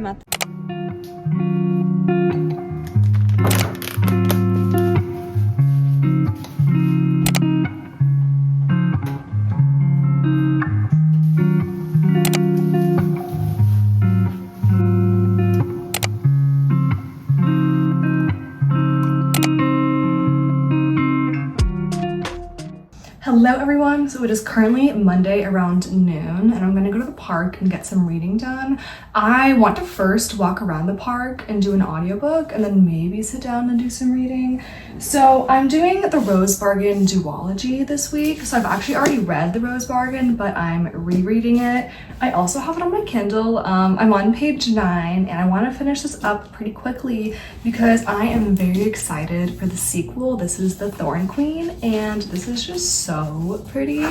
I'm at Hello everyone, so it is currently Monday around noon and I'm gonna go to the park and get some reading done. I want to first walk around the park and do an audiobook and then maybe sit down and do some reading. So I'm doing the Rose Bargain duology this week. So I've actually already read the Rose Bargain, but I'm rereading it. I also have it on my Kindle. I'm on page 9 and I want to finish this up pretty quickly because I am very excited for the sequel. This is The Thorn Queen and this is just so pretty.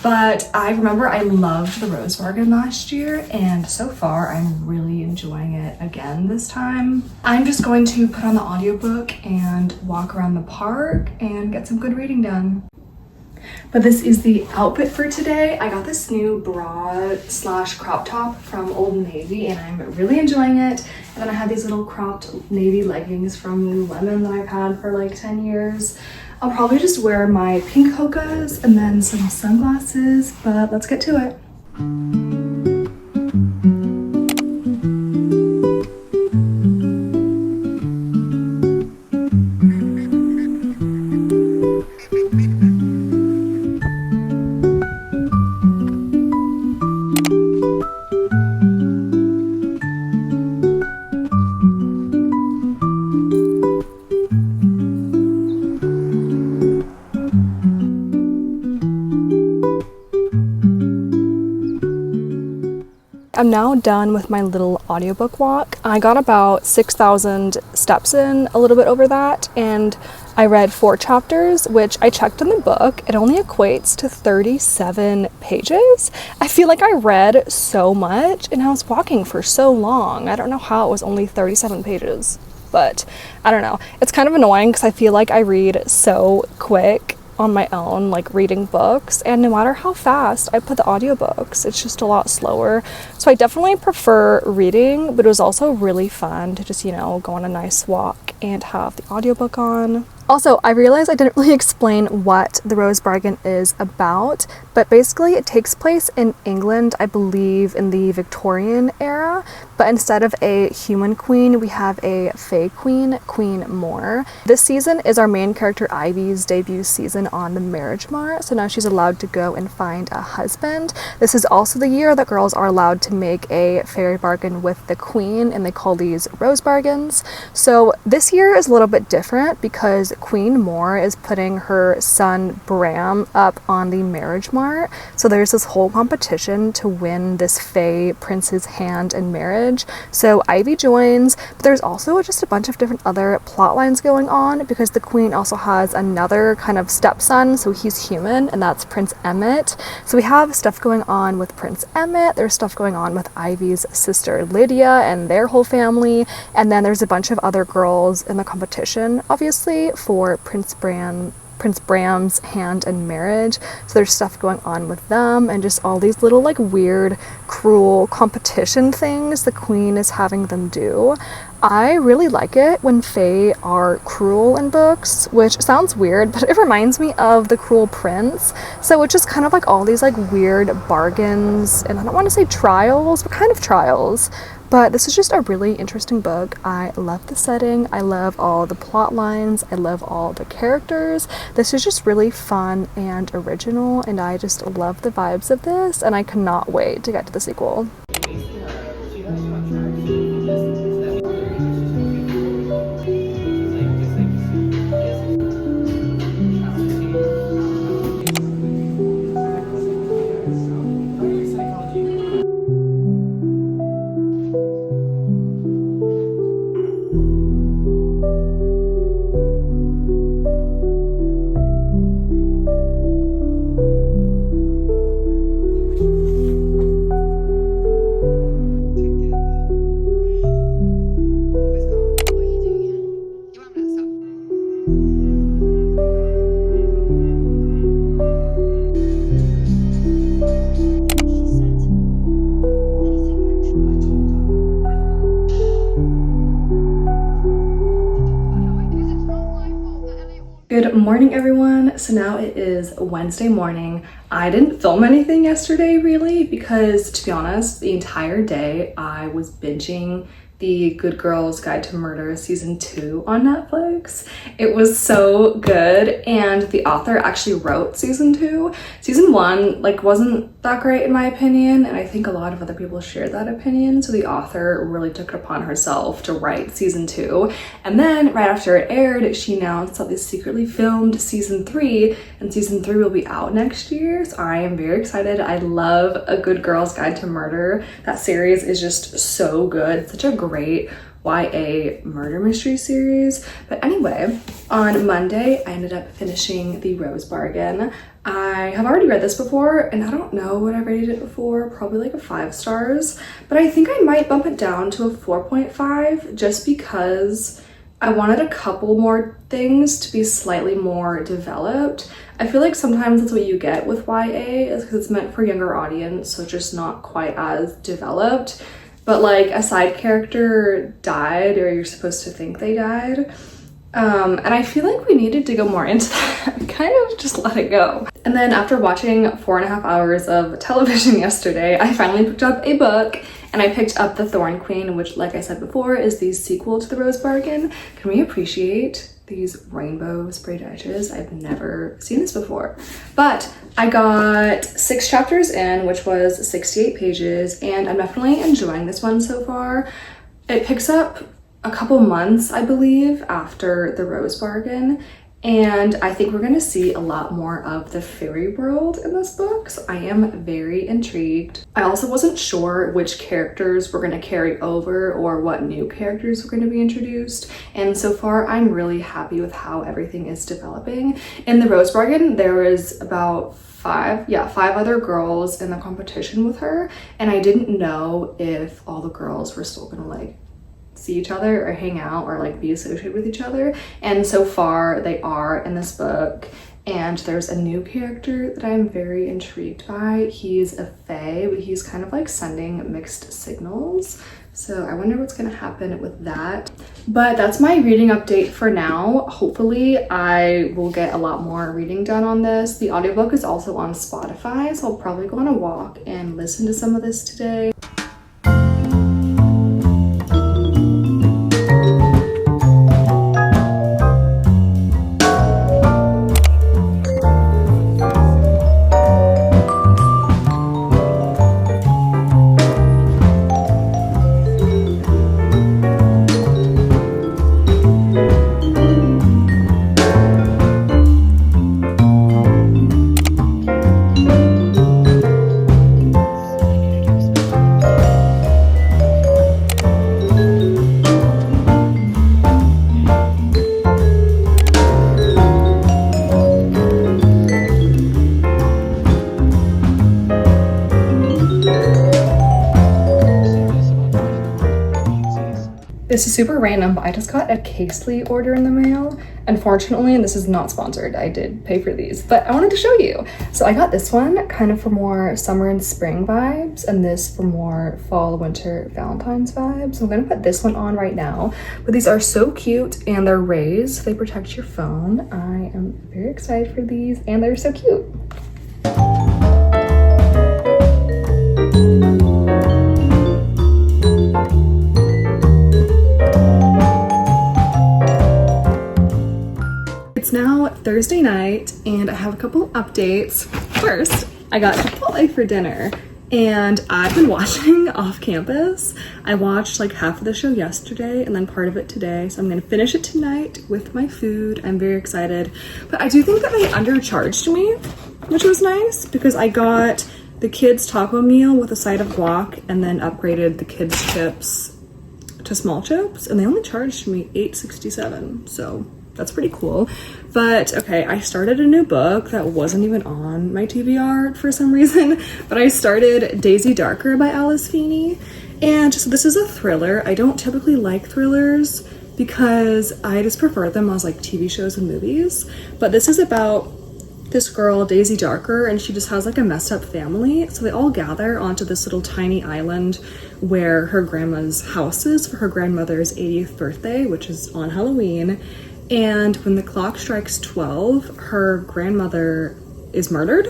But I remember I loved the Rose Bargain last year and so far I'm really enjoying it again this time. I'm just going to put on the audiobook and walk around the park and get some good reading done. But this is the outfit for today. I got this new bra slash crop top from Old Navy and I'm really enjoying it. And then I had these little cropped navy leggings from Lululemon that I've had for like 10 years. I'll probably just wear my pink hokas and then some sunglasses, but let's get to it. I'm now done with my little audiobook walk. I got about 6,000 steps in, a little bit over that, and I read 4 chapters, which I checked in the book. It only equates to 37 pages. I feel like I read so much and I was walking for so long. I don't know how it was only 37 pages, but I don't know. It's kind of annoying because I feel like I read so quick on my own, like reading books, and no matter how fast I put the audiobooks, it's just a lot slower. So I definitely prefer reading, but it was also really fun to just, go on a nice walk and have the audiobook on. Also, I realized I didn't really explain what the Rose Bargain is about, but basically it takes place in England, I believe in the Victorian era, but instead of a human queen, we have a fae queen, Queen Moore. This season is our main character Ivy's debut season on the marriage mart, so now she's allowed to go and find a husband. This is also the year that girls are allowed to make a fairy bargain with the queen, and they call these Rose Bargains. So this year is a little bit different because Queen Moore is putting her son Bram up on the marriage mart. So there's this whole competition to win this fae prince's hand in marriage. So Ivy joins, but there's also just a bunch of different other plot lines going on because the queen also has another kind of stepson, so he's human, and that's Prince Emmett. So we have stuff going on with Prince Emmett, there's stuff going on with Ivy's sister Lydia and their whole family, and then there's a bunch of other girls in the competition, obviously, for Prince Bram's hand in marriage. So there's stuff going on with them and just all these little like weird, cruel competition things the queen is having them do. I really like it when fae are cruel in books, which sounds weird, but it reminds me of The Cruel Prince. So it's just kind of like all these like weird bargains, and I don't want to say trials, but kind of trials. But this is just a really interesting book. I love the setting, I love all the plot lines, I love all the characters. This is just really fun and original, and I just love the vibes of this, and I cannot wait to get to the sequel. Good morning, everyone. So now it is Wednesday morning. I didn't film anything yesterday really because, to be honest, the entire day I was binging the Good Girls Guide to Murder season 2 on Netflix. It was so good, and the author actually wrote season 2. Season 1 wasn't that great in my opinion, and I think a lot of other people shared that opinion, so the author really took it upon herself to write season 2. And then right after it aired, she announced that they secretly filmed season 3, and season 3 will be out next year. So I am very excited. I love A Good Girls Guide to Murder. That series is just so good. It's such a great YA murder mystery series. But anyway, on Monday, I ended up finishing The Rose Bargain. I have already read this before, and I don't know what I rated it before, probably like a 5 stars, but I think I might bump it down to a 4.5 just because I wanted a couple more things to be slightly more developed. I feel like sometimes that's what you get with YA, is because it's meant for a younger audience, so just not quite as developed. But like a side character died, or you're supposed to think they died. And I feel like we needed to go more into that, kind of just let it go. And then after watching 4.5 hours of television yesterday, I finally picked up a book, and I picked up The Thorn Queen, which, like I said before, is the sequel to The Rose Bargain. Can we appreciate these rainbow sprayed edges? I've never seen this before. But I got 6 chapters in, which was 68 pages, and I'm definitely enjoying this one so far. It picks up a couple months, I believe, after The Rose Bargain, and I think we're going to see a lot more of the fairy world in this book, so I am very intrigued. I also wasn't sure which characters were going to carry over or what new characters were going to be introduced, and so far I'm really happy with how everything is developing. In The Rose Bargain, there was about 5 other girls in the competition with her, and I didn't know if all the girls were still gonna see each other or hang out or be associated with each other, and so far they are in this book. And there's a new character that I'm very intrigued by. He's a fae, but he's kind of sending mixed signals, so I wonder what's gonna happen with that. But that's my reading update for now. Hopefully I will get a lot more reading done on this. The audiobook is also on Spotify, so I'll probably go on a walk and listen to some of this today. This is super random, but I just got a Casely order in the mail. Unfortunately, this is not sponsored. I did pay for these, but I wanted to show you. So I got this one kind of for more summer and spring vibes, and this for more fall, winter, Valentine's vibes. I'm gonna put this one on right now, but these are so cute, and they're raised, so they protect your phone. I am very excited for these, and they're so cute. It's now Thursday night, and I have a couple updates. First, I got Chipotle for dinner, and I've been watching Off Campus. I watched half of the show yesterday and then part of it today, so I'm gonna finish it tonight with my food. I'm very excited, but I do think that they undercharged me, which was nice because I got the kids taco meal with a side of guac and then upgraded the kids chips to small chips, and they only charged me $8.67, so that's pretty cool. But okay, I started a new book that wasn't even on my TBR for some reason, but I started Daisy Darker by Alice Feeney, and so this is a thriller. I don't typically like thrillers because I just prefer them as TV shows and movies, but this is about this girl, Daisy Darker, and she just has a messed up family, so they all gather onto this little tiny island where her grandma's house is for her grandmother's 80th birthday, which is on Halloween. and when the clock strikes 12, her grandmother is murdered,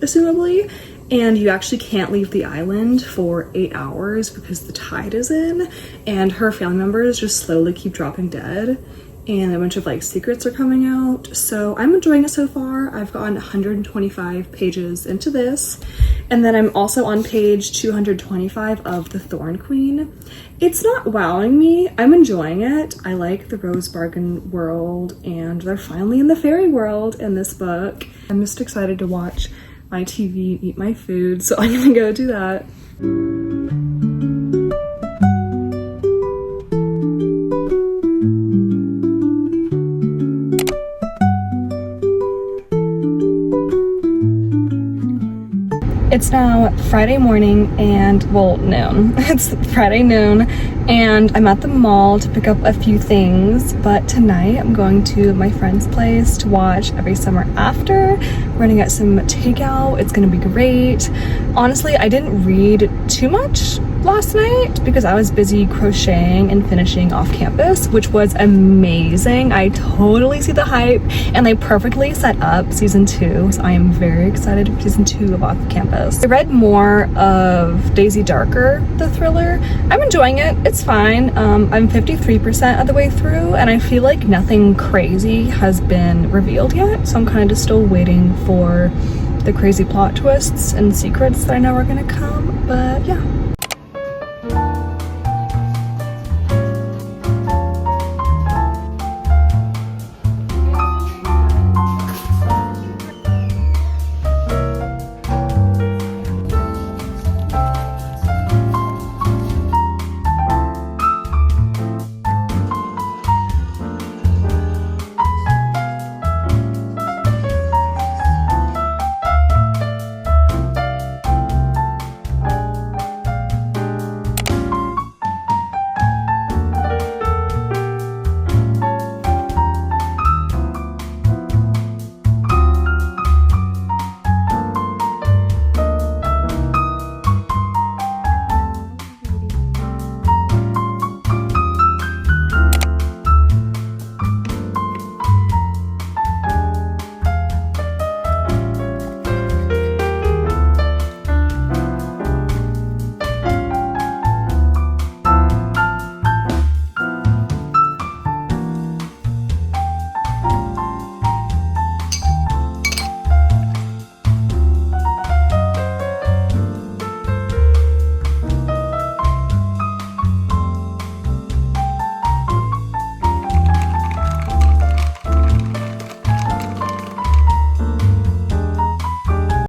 assumably, and you actually can't leave the island for 8 hours because the tide is in, and her family members just slowly keep dropping dead, and a bunch of like secrets are coming out. So I'm enjoying it so far. I've gotten 125 pages into this, and then I'm also on page 225 of The Thorn Queen. It's not wowing me. I'm enjoying it. I like the Rose Bargain world, and they're finally in the fairy world in this book. I'm just excited to watch my TV and eat my food, so I'm gonna go do that. It's now Friday morning and, well, noon. It's Friday noon and I'm at the mall to pick up a few things, but tonight I'm going to my friend's place to watch Every Summer After. We're gonna get some takeout. It's gonna be great. Honestly, I didn't read too much last night because I was busy crocheting and finishing off campus, which was amazing. I totally see the hype, and they perfectly set up season 2, so I am very excited for season 2 of Off Campus. I read more of Daisy Darker, the thriller. I'm enjoying it. It's fine. I'm 53% of the way through, and I feel like nothing crazy has been revealed yet, so I'm kind of just still waiting for the crazy plot twists and secrets that I know are gonna come, but yeah.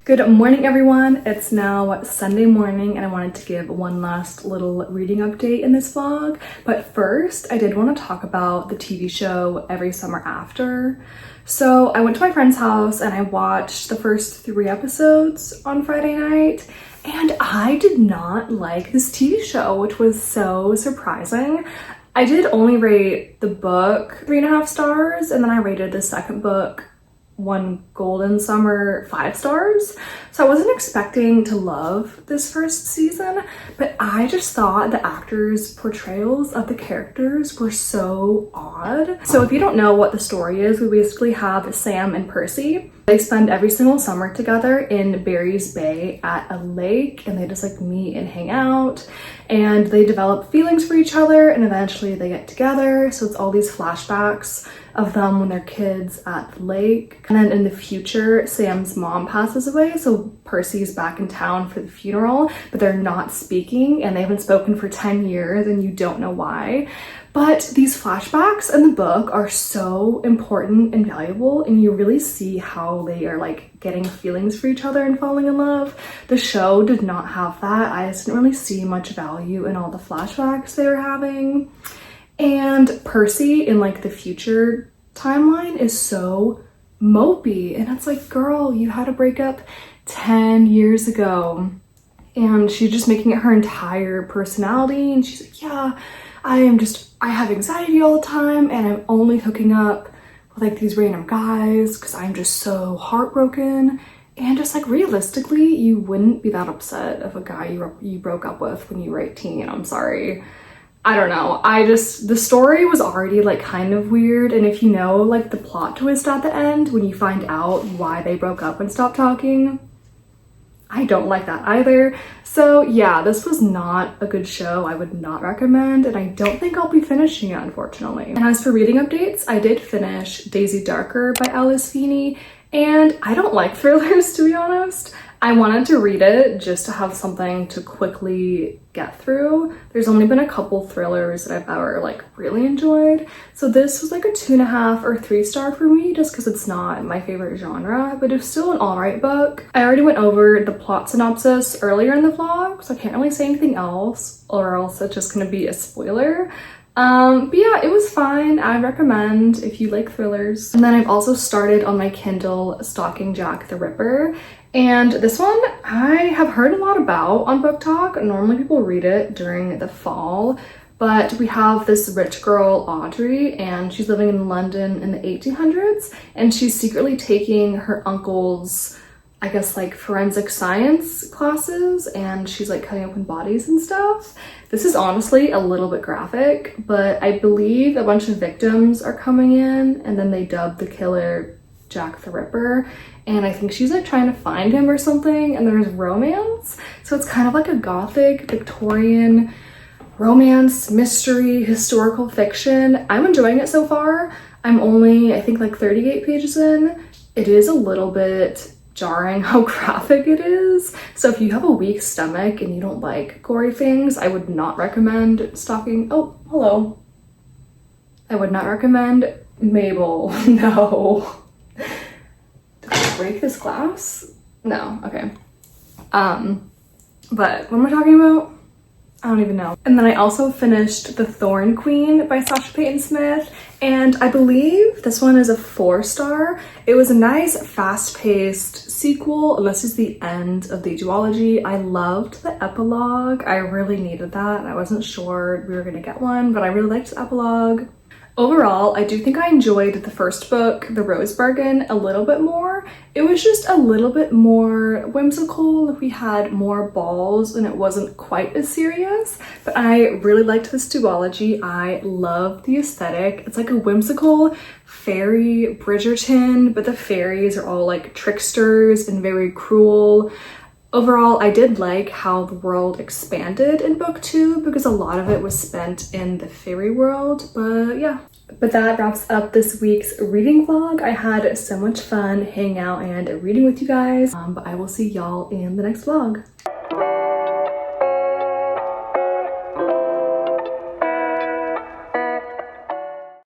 Good morning, everyone. It's now Sunday morning and I wanted to give one last little reading update in this vlog. But first, I did want to talk about the TV show Every Summer After. So I went to my friend's house and I watched the first 3 episodes on Friday night, and I did not like this TV show, which was so surprising. I did only rate the book 3.5 stars, and then I rated the second book, One Golden Summer, 5 stars. So I wasn't expecting to love this first season, but I just thought the actors' portrayals of the characters were so odd. So if you don't know what the story is, we basically have Sam and Percy. They spend every single summer together in Barry's Bay at a lake, and they just like meet and hang out, and they develop feelings for each other, and eventually they get together. So it's all these flashbacks of them when they're kids at the lake. And then in the future, Sam's mom passes away, so Percy's back in town for the funeral, but they're not speaking, and they haven't spoken for 10 years, and you don't know why. But these flashbacks in the book are so important and valuable, and you really see how they are like getting feelings for each other and falling in love. The show did not have that. I just didn't really see much value in all the flashbacks they were having. And Percy in like the future timeline is so mopey, and it's like, girl, you had a breakup 10 years ago. And she's just making it her entire personality, and she's like, yeah, I have anxiety all the time, and I'm only hooking up with like these random guys because I'm just so heartbroken. And just like realistically, you wouldn't be that upset if a guy you broke up with when you were 18. I'm sorry. I don't know, the story was already like kind of weird, and if you know like the plot twist at the end when you find out why they broke up and stopped talking, I don't like that either. So yeah, this was not a good show. I would not recommend, and I don't think I'll be finishing it, unfortunately. And as for reading updates, I did finish Daisy Darker by Alice Feeney, and I don't like thrillers, to be honest. I wanted to read it just to have something to quickly get through. There's only been a couple thrillers that I've ever like really enjoyed. So this was like a 2.5 or 3 star for me, just because it's not my favorite genre, but it's still an alright book. I already went over the plot synopsis earlier in the vlog, so I can't really say anything else, or else it's just gonna be a spoiler. But yeah, it was fine. I recommend if you like thrillers. And then I've also started on my Kindle stalking Jack the Ripper. And this one I have heard a lot about on Book Talk. Normally people read it during the fall, but we have this rich girl, Audrey, and she's living in London in the 1800s, and she's secretly taking her uncle's, I guess, like forensic science classes, and she's like cutting open bodies and stuff. This is honestly a little bit graphic, but I believe a bunch of victims are coming in, and then they dub the killer Jack the Ripper, and I think she's like trying to find him or something, and there's romance. So it's kind of like a gothic Victorian romance, mystery, historical fiction. I'm enjoying it so far. I'm only, I think, like 38 pages in. It is a little bit jarring how graphic it is. So if you have a weak stomach and you don't like gory things, I would not recommend stalking. Oh, hello. I would not recommend Mabel. No. Did I break this glass? No, okay. But what am I talking about? I don't even know. And then I also finished The Thorn Queen by Sasha Payton Smith, and I believe this one is a 4 star. It was a nice fast-paced sequel, and this is the end of the duology. I loved the epilogue. I really needed that. I wasn't sure we were gonna get one, but I really liked the epilogue. Overall, I do think I enjoyed the first book, The Rose Bargain, a little bit more. It was just a little bit more whimsical. We had more balls and it wasn't quite as serious, but I really liked this duology. I love the aesthetic. It's like a whimsical fairy Bridgerton, but the fairies are all like tricksters and very cruel. Overall, I did like how the world expanded in book 2 because a lot of it was spent in the fairy world, but yeah. But that wraps up this week's reading vlog. I had so much fun hanging out and reading with you guys, but I will see y'all in the next vlog.